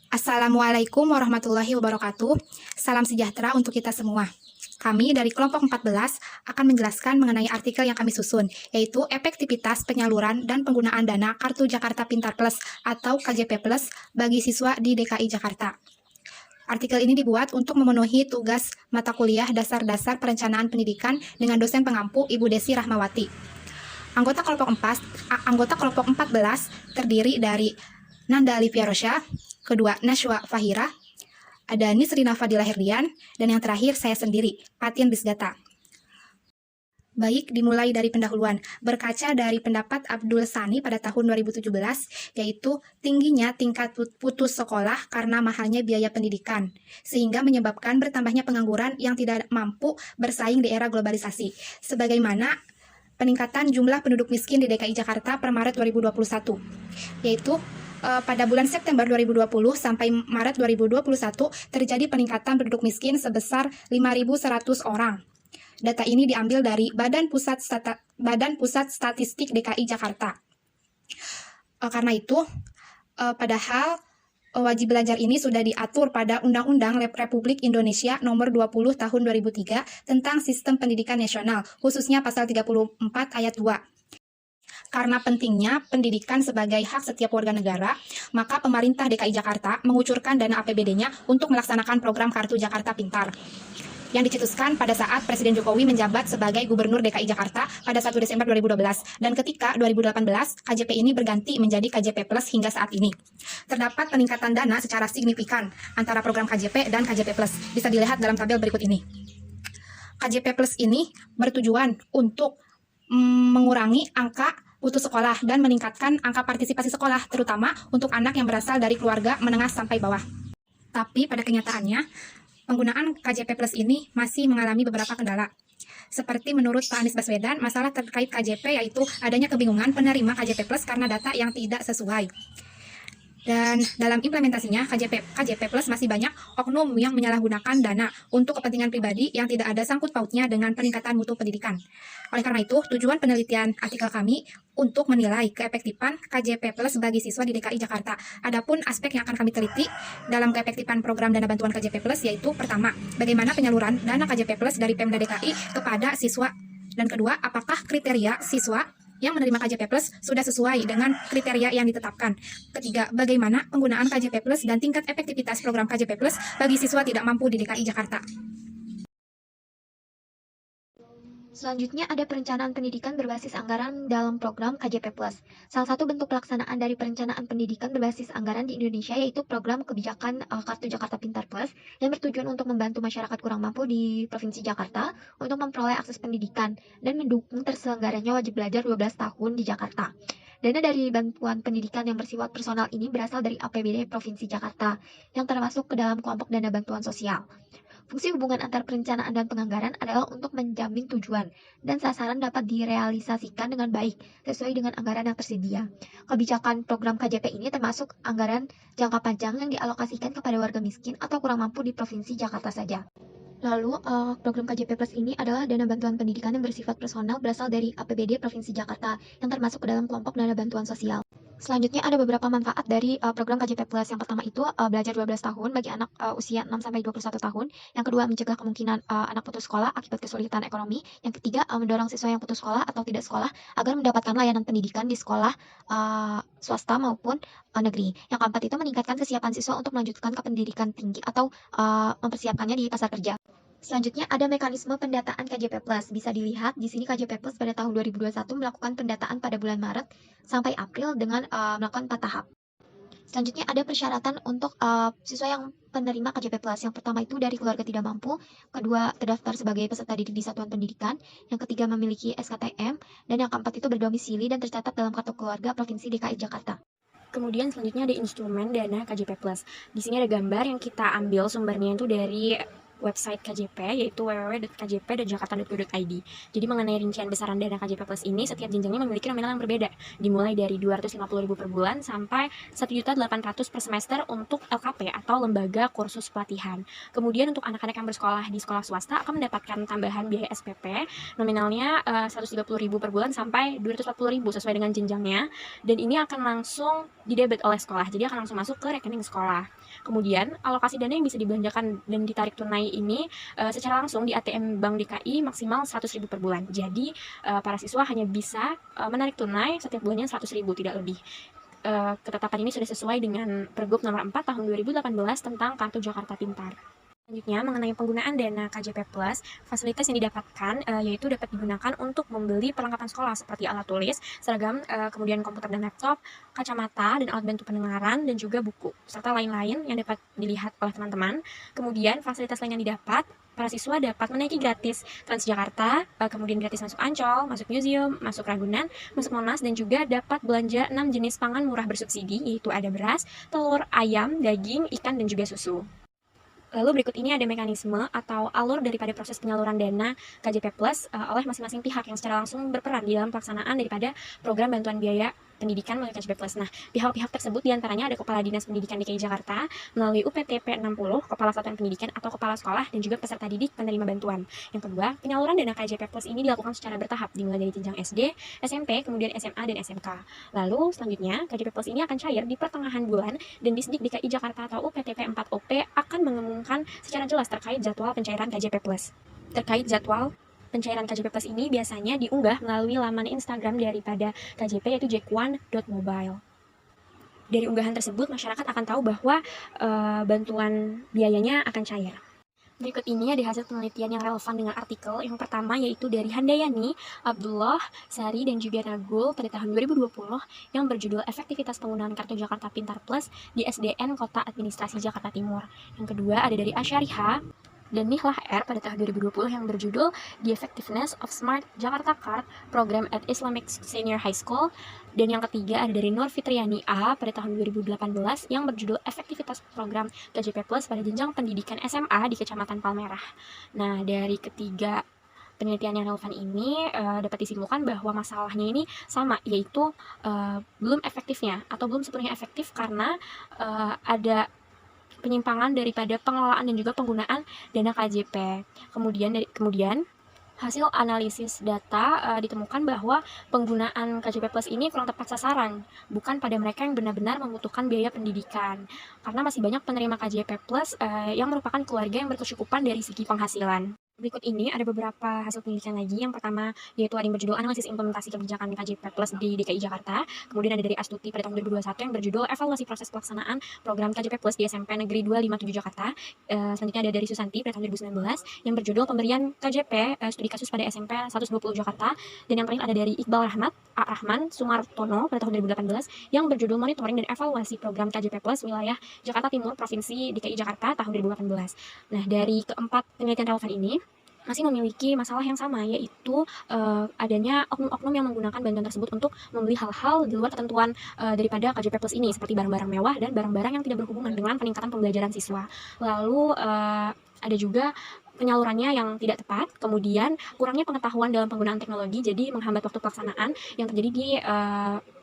Assalamualaikum warahmatullahi wabarakatuh. Salam sejahtera untuk kita semua. Kami dari kelompok 14 akan menjelaskan mengenai artikel yang kami susun, yaitu efektivitas penyaluran dan penggunaan dana Kartu Jakarta Pintar Plus atau KJP Plus bagi siswa di DKI Jakarta. Artikel ini dibuat untuk memenuhi tugas mata kuliah dasar-dasar perencanaan pendidikan dengan dosen pengampu Ibu Desi Rahmawati. Anggota kelompok 14 terdiri dari Nanda Alivia Rosya, kedua Nashwa Fahira, ada Nisrina Fadila Herdian, dan yang terakhir saya sendiri, Patien Bisdata. Baik, dimulai dari pendahuluan. Berkaca dari pendapat Abdul Sani pada tahun 2017, yaitu tingginya tingkat putus sekolah karena mahalnya biaya pendidikan, sehingga menyebabkan bertambahnya pengangguran yang tidak mampu bersaing di era globalisasi. Sebagaimana peningkatan jumlah penduduk miskin di DKI Jakarta per Maret 2021, yaitu pada bulan September 2020 sampai Maret 2021 terjadi peningkatan penduduk miskin sebesar 5.100 orang. Data ini diambil dari Badan Pusat Statistik DKI Jakarta. Karena itu, padahal wajib belajar ini sudah diatur pada Undang-Undang Republik Indonesia Nomor 20 Tahun 2003 tentang Sistem Pendidikan Nasional, khususnya pasal 34 ayat 2. Karena pentingnya pendidikan sebagai hak setiap warga negara, maka pemerintah DKI Jakarta mengucurkan dana APBD-nya untuk melaksanakan program Kartu Jakarta Pintar yang dicetuskan pada saat Presiden Jokowi menjabat sebagai Gubernur DKI Jakarta pada 1 Desember 2012, dan ketika 2018 KJP ini berganti menjadi KJP Plus hingga saat ini. Terdapat peningkatan dana secara signifikan antara program KJP dan KJP Plus, bisa dilihat dalam tabel berikut ini. KJP Plus ini bertujuan untuk mengurangi angka putus sekolah dan meningkatkan angka partisipasi sekolah, terutama untuk anak yang berasal dari keluarga menengah sampai bawah. Tapi pada kenyataannya, penggunaan KJP Plus ini masih mengalami beberapa kendala. Seperti menurut Pak Anies Baswedan, masalah terkait KJP yaitu adanya kebingungan penerima KJP Plus karena data yang tidak sesuai. Dan dalam implementasinya, KJP Plus masih banyak oknum yang menyalahgunakan dana untuk kepentingan pribadi yang tidak ada sangkut pautnya dengan peningkatan mutu pendidikan. Oleh karena itu, tujuan penelitian artikel kami untuk menilai keefektifan KJP Plus bagi siswa di DKI Jakarta. Adapun aspek yang akan kami teliti dalam keefektifan program dana bantuan KJP Plus yaitu pertama, bagaimana penyaluran dana KJP Plus dari Pemda DKI kepada siswa. Dan kedua, apakah kriteria siswa yang menerima KJP Plus sudah sesuai dengan kriteria yang ditetapkan. Ketiga, bagaimana penggunaan KJP Plus dan tingkat efektivitas program KJP Plus bagi siswa tidak mampu di DKI Jakarta. Selanjutnya ada perencanaan pendidikan berbasis anggaran dalam program KJP Plus. Salah satu bentuk pelaksanaan dari perencanaan pendidikan berbasis anggaran di Indonesia yaitu program kebijakan Kartu Jakarta Pintar Plus yang bertujuan untuk membantu masyarakat kurang mampu di Provinsi Jakarta untuk memperoleh akses pendidikan dan mendukung terselenggaranya wajib belajar 12 tahun di Jakarta. Dana dari bantuan pendidikan yang bersifat personal ini berasal dari APBD Provinsi Jakarta yang termasuk ke dalam kelompok dana bantuan sosial. Fungsi hubungan antar perencanaan dan penganggaran adalah untuk menjamin tujuan dan sasaran dapat direalisasikan dengan baik sesuai dengan anggaran yang tersedia. Kebijakan program KJP ini termasuk anggaran jangka panjang yang dialokasikan kepada warga miskin atau kurang mampu di Provinsi Jakarta saja. Lalu, program KJP Plus ini adalah dana bantuan pendidikan yang bersifat personal berasal dari APBD Provinsi Jakarta yang termasuk ke dalam kelompok dana bantuan sosial. Selanjutnya ada beberapa manfaat dari program KJP Plus. Yang pertama itu belajar 12 tahun bagi anak usia 6-21 tahun. Yang kedua mencegah kemungkinan anak putus sekolah akibat kesulitan ekonomi. Yang ketiga mendorong siswa yang putus sekolah atau tidak sekolah agar mendapatkan layanan pendidikan di sekolah swasta maupun negeri. Yang keempat itu meningkatkan kesiapan siswa untuk melanjutkan ke pendidikan tinggi atau mempersiapkannya di pasar kerja. Selanjutnya ada mekanisme pendataan KJP Plus. Bisa dilihat di sini KJP Plus pada tahun 2021 melakukan pendataan pada bulan Maret sampai April dengan melakukan 4 tahap. Selanjutnya ada persyaratan untuk siswa yang penerima KJP Plus. Yang pertama itu dari keluarga tidak mampu, kedua terdaftar sebagai peserta didik di satuan pendidikan, yang ketiga memiliki SKTM, dan yang keempat itu berdomisili dan tercatat dalam kartu keluarga Provinsi DKI Jakarta. Kemudian selanjutnya ada instrumen dana KJP Plus. Di sini ada gambar yang kita ambil sumbernya itu dari website KJP, yaitu www.kjp.jakarta.go.id. Jadi mengenai rincian besaran dana KJP Plus ini, setiap jenjangnya memiliki nominal yang berbeda, dimulai dari 250.000 per bulan sampai 1.800.000 per semester untuk LKP atau lembaga kursus pelatihan. Kemudian untuk anak-anak yang bersekolah di sekolah swasta akan mendapatkan tambahan biaya SPP nominalnya 130.000 per bulan sampai 240.000 sesuai dengan jenjangnya, dan ini akan langsung didebet oleh sekolah, jadi akan langsung masuk ke rekening sekolah. Kemudian alokasi dana yang bisa dibelanjakan dan ditarik tunai ini secara langsung di ATM Bank DKI maksimal 100.000 per bulan. Jadi para siswa hanya bisa menarik tunai setiap bulannya 100.000, tidak lebih. Ketetapan ini sudah sesuai dengan Pergub nomor 4 tahun 2018 tentang Kartu Jakarta Pintar. Selanjutnya, mengenai penggunaan dana KJP Plus, fasilitas yang didapatkan yaitu dapat digunakan untuk membeli perlengkapan sekolah seperti alat tulis, seragam, kemudian komputer dan laptop, kacamata dan alat bantu pendengaran, dan juga buku, serta lain-lain yang dapat dilihat oleh teman-teman. Kemudian, fasilitas lain yang didapat, para siswa dapat menaiki gratis Transjakarta, kemudian gratis masuk Ancol, masuk museum, masuk Ragunan, masuk Monas, dan juga dapat belanja 6 jenis pangan murah bersubsidi, yaitu ada beras, telur, ayam, daging, ikan, dan juga susu. Lalu berikut ini ada mekanisme atau alur daripada proses penyaluran dana KJP Plus oleh masing-masing pihak yang secara langsung berperan di dalam pelaksanaan daripada program bantuan biaya pendidikan melalui KJP Plus. Nah, pihak-pihak tersebut diantaranya ada Kepala Dinas Pendidikan DKI Jakarta melalui UPTP 60, Kepala Satuan Pendidikan atau Kepala Sekolah, dan juga peserta didik penerima bantuan. Yang kedua, penyaluran dana KJP Plus ini dilakukan secara bertahap dimulai dari jenjang SD, SMP, kemudian SMA, dan SMK. Lalu selanjutnya, KJP Plus ini akan cair di pertengahan bulan, dan Disdik DKI Jakarta atau UPTP 4OP akan mengumumkan secara jelas terkait jadwal pencairan KJP Plus. Terkait jadwal pencairan KJP Plus ini biasanya diunggah melalui laman Instagram daripada KJP, yaitu jackone.mobile. Dari unggahan tersebut, masyarakat akan tahu bahwa bantuan biayanya akan cair. Berikut ini ada hasil penelitian yang relevan dengan artikel. Yang pertama yaitu dari Handayani, Abdullah, Sari, dan juga Nagul pada tahun 2020 yang berjudul Efektivitas Penggunaan Kartu Jakarta Pintar Plus di SDN Kota Administrasi Jakarta Timur. Yang kedua ada dari Asyariha dan Nihlah R pada tahun 2020 yang berjudul The Effectiveness of Smart Jakarta Card Program at Islamic Senior High School. Dan yang ketiga ada dari Nur Fitriani A pada tahun 2018 yang berjudul Efektivitas Program KJP Plus pada jenjang pendidikan SMA di Kecamatan Palmerah. Nah, dari ketiga penelitian yang relevan ini dapat disimpulkan bahwa masalahnya ini sama, yaitu belum efektifnya atau belum sepenuhnya efektif karena ada penyimpangan daripada pengelolaan dan juga penggunaan dana KJP. Kemudian hasil analisis data ditemukan bahwa penggunaan KJP Plus ini kurang tepat sasaran, bukan pada mereka yang benar-benar membutuhkan biaya pendidikan. Karena masih banyak penerima KJP Plus yang merupakan keluarga yang berkecukupan dari segi penghasilan. Berikut ini ada beberapa hasil penelitian lagi. Yang pertama yaitu ada yang berjudul Analisis Implementasi Kebijakan KJP Plus di DKI Jakarta. Kemudian ada dari Astuti pada tahun 2021 yang berjudul Evaluasi Proses Pelaksanaan Program KJP Plus di SMP Negeri 257 Jakarta. Selanjutnya ada dari Susanti pada tahun 2019 yang berjudul Pemberian KJP Studi Kasus pada SMP 120 Jakarta. Dan yang terakhir ada dari Iqbal Rahman Sumartono pada tahun 2018 yang berjudul Monitoring dan Evaluasi Program KJP Plus Wilayah Jakarta Timur Provinsi DKI Jakarta tahun 2018. Nah, dari keempat penelitian relevan ini masih memiliki masalah yang sama, yaitu adanya oknum-oknum yang menggunakan bantuan tersebut untuk membeli hal-hal di luar ketentuan daripada KJP Plus ini, seperti barang-barang mewah dan barang-barang yang tidak berhubungan dengan peningkatan pembelajaran siswa. Lalu ada juga penyalurannya yang tidak tepat, kemudian kurangnya pengetahuan dalam penggunaan teknologi, jadi menghambat waktu pelaksanaan yang terjadi di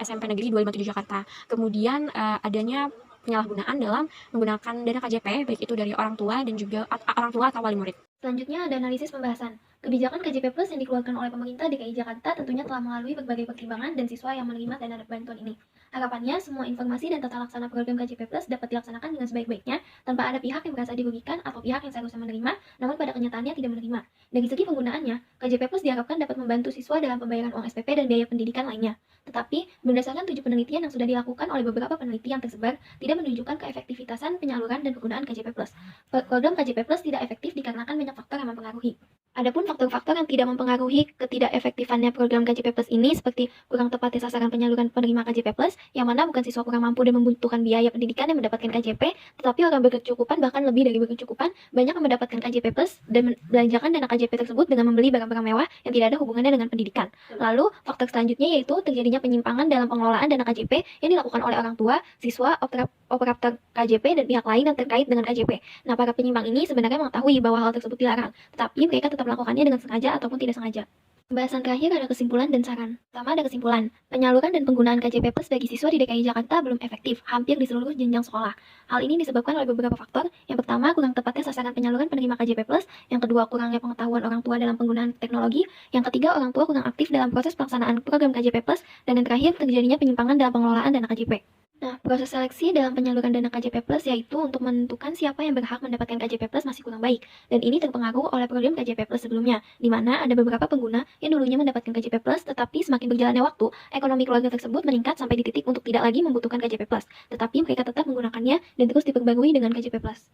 SMP Negeri 257 Jakarta. Kemudian adanya penyalahgunaan dalam menggunakan dana KJP, baik itu dari orang tua dan juga orang tua atau wali murid. Selanjutnya ada analisis pembahasan. Kebijakan KJP Plus yang dikeluarkan oleh pemerintah DKI Jakarta tentunya telah melalui berbagai pertimbangan dan siswa yang menerima dana bantuan ini. Harapannya, semua informasi dan tata laksana program KJP Plus dapat dilaksanakan dengan sebaik-baiknya tanpa ada pihak yang merasa dirugikan atau pihak yang seharusnya menerima, namun pada kenyataannya tidak menerima. Dari segi penggunaannya, KJP Plus diharapkan dapat membantu siswa dalam pembayaran uang SPP dan biaya pendidikan lainnya. Tetapi, berdasarkan 7 penelitian yang sudah dilakukan oleh beberapa peneliti yang tersebar, tidak menunjukkan keefektivitasan penyaluran dan penggunaan KJP Plus. Program KJP Plus tidak efektif dikarenakan banyak faktor yang mempengaruhi. Adapun faktor-faktor yang tidak mempengaruhi ketidakefektifannya program KJP Plus ini seperti kurang tepatnya sasaran penyaluran penerima KJP Plus, yang mana bukan siswa kurang mampu dan membutuhkan biaya pendidikan yang mendapatkan KJP, tetapi orang berkecukupan bahkan lebih dari berkecukupan banyak yang mendapatkan KJP Plus dan membelanjakan dana KJP tersebut dengan membeli barang-barang mewah yang tidak ada hubungannya dengan pendidikan. Lalu faktor selanjutnya yaitu terjadinya penyimpangan dalam pengelolaan dana KJP yang dilakukan oleh orang tua, siswa, operator KJP dan pihak lain yang terkait dengan KJP. Nah, para penyimpang ini sebenarnya mengetahui bahwa hal tersebut dilarang, tetapi mereka tetap melakukannya dengan sengaja ataupun tidak sengaja. Pembahasan terakhir ada kesimpulan dan saran. Pertama ada kesimpulan, penyaluran dan penggunaan KJP Plus bagi siswa di DKI Jakarta belum efektif, hampir di seluruh jenjang sekolah. Hal ini disebabkan oleh beberapa faktor. Yang pertama, kurang tepatnya sasaran penyaluran penerima KJP Plus. Yang kedua, kurangnya pengetahuan orang tua dalam penggunaan teknologi. Yang ketiga, orang tua kurang aktif dalam proses pelaksanaan program KJP Plus. Dan yang terakhir, terjadinya penyimpangan dalam pengelolaan dana KJP. Nah, proses seleksi dalam penyaluran dana KJP Plus yaitu untuk menentukan siapa yang berhak mendapatkan KJP Plus masih kurang baik. Dan ini terpengaruh oleh program KJP Plus sebelumnya, di mana ada beberapa pengguna yang dulunya mendapatkan KJP Plus, tetapi semakin berjalannya waktu, ekonomi keluarga tersebut meningkat sampai di titik untuk tidak lagi membutuhkan KJP Plus. Tetapi mereka tetap menggunakannya dan terus diperbarui dengan KJP Plus.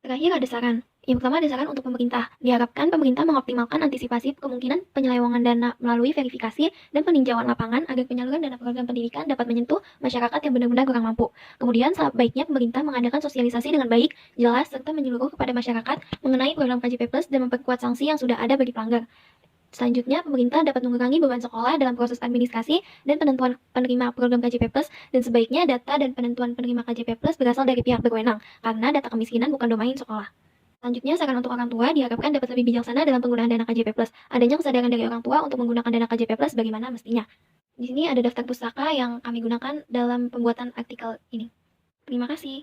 Terakhir ada saran. Yang pertama ada saran untuk pemerintah. Diharapkan pemerintah mengoptimalkan antisipasi kemungkinan penyelewengan dana melalui verifikasi dan peninjauan lapangan agar penyaluran dana program pendidikan dapat menyentuh masyarakat yang benar-benar kurang mampu. Kemudian sebaiknya pemerintah mengadakan sosialisasi dengan baik, jelas, serta menyeluruh kepada masyarakat mengenai program KJP Plus dan memperkuat sanksi yang sudah ada bagi pelanggar. Selanjutnya, pemerintah dapat mengurangi beban sekolah dalam proses administrasi dan penentuan penerima program KJP Plus, dan sebaiknya data dan penentuan penerima KJP Plus berasal dari pihak berwenang, karena data kemiskinan bukan domain sekolah. Selanjutnya, saran untuk orang tua diharapkan dapat lebih bijaksana dalam penggunaan dana KJP Plus. Adanya kesadaran dari orang tua untuk menggunakan dana KJP Plus bagaimana mestinya. Di sini ada daftar pustaka yang kami gunakan dalam pembuatan artikel ini. Terima kasih.